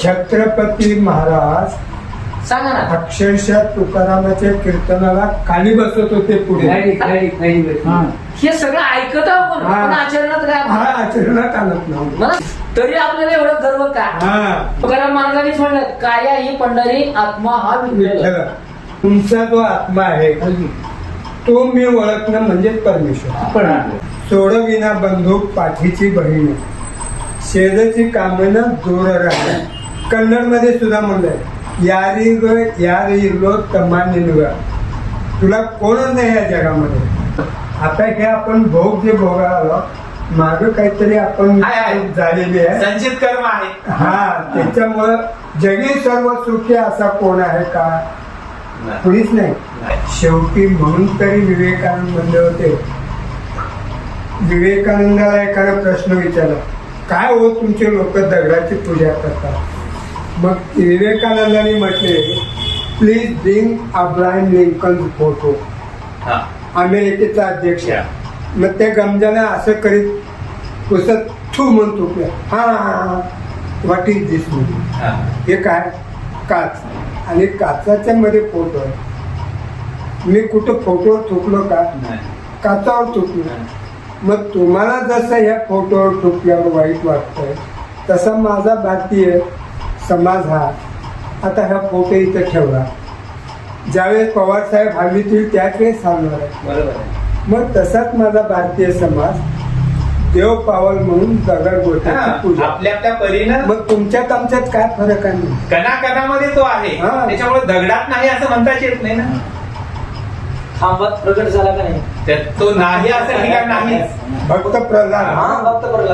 छत्रपती महाराज सांगा ना. अक्षरशः तुकारामाच्या कीर्तनाला खाली बसत होते पुढे. हा. हे सगळं ऐकत आहोत पण हा. पण आचरणात काय हा, आचरणात आणत नव्हतं. मला तरी आपल्याला एवढं गर्व का? हा. तुकाराम महाराजांनीच म्हणलं, काया ही पंढरी आत्मा हा विठ्ठल. विठ्ठल तुमचा जो आत्मा आहे तो मी ओळखणं म्हणजे परमेश्वर. सोडविना बंधू पाठीची बहीण शेजाची कामना दूर राहणे. कन्नड मध्ये सुद्धा म्हणलंय यारी इरलो तमानिनग. तुला कोणच नाही या जगामध्ये. आता हे आपण भोग जे भोगायला माग काहीतरी आपण झालेली आहे, संचित कर्म आहे. हा. त्याच्यामुळं जगी सर्व सुखी असा कोण आहे का? कुणीच नाही. शेवटी म्हणून तरी विवेकानंद म्हणले होते, विवेकानंदाला एखादा प्रश्न विचारला, काय हो तुमचे लोक दगडाची पूजा करतात? मग विवेकानंदाने म्हटले, please bring Abraham Lincoln photo. अमेरिकेचा अध्यक्ष. मग त्या गमजानं असं करीत पुसत थू म्हणतो, हा व्हॉट इज दिस मूवी? हे काय? काच. आणि काचाच्या मध्ये फोटो आहे. मी कुठं फोटोवर थुकलो का? काचावर थुकलो. मग तुम्हाला जसं या फोटोवर थुकल्यावर वाईट वाटतंय तसा माझा भारतीय समाज हा आता हा फोटो इथं ठेवला, ज्यावेळेस पवार साहेब हल्लीतील त्याच वेळेस सांगणार आहे. बरोबर. मग तसाच माझा भारतीय समाज देव पावल म्हणून दगड गोट्याची पूजा. आपल्या आपल्या परीनं. मग तुमच्यात आमच्यात काय फरक आहे? कणाकणामध्ये तो आहे. हा. त्याच्यामुळे दगडात नाही असं म्हणताच येत नाही ना. खांबात प्रगट झाला का नाही? तो नाही असं ठिकाण नाही. भक्त प्रल्हाद. हा, भक्त प्रल्हाद.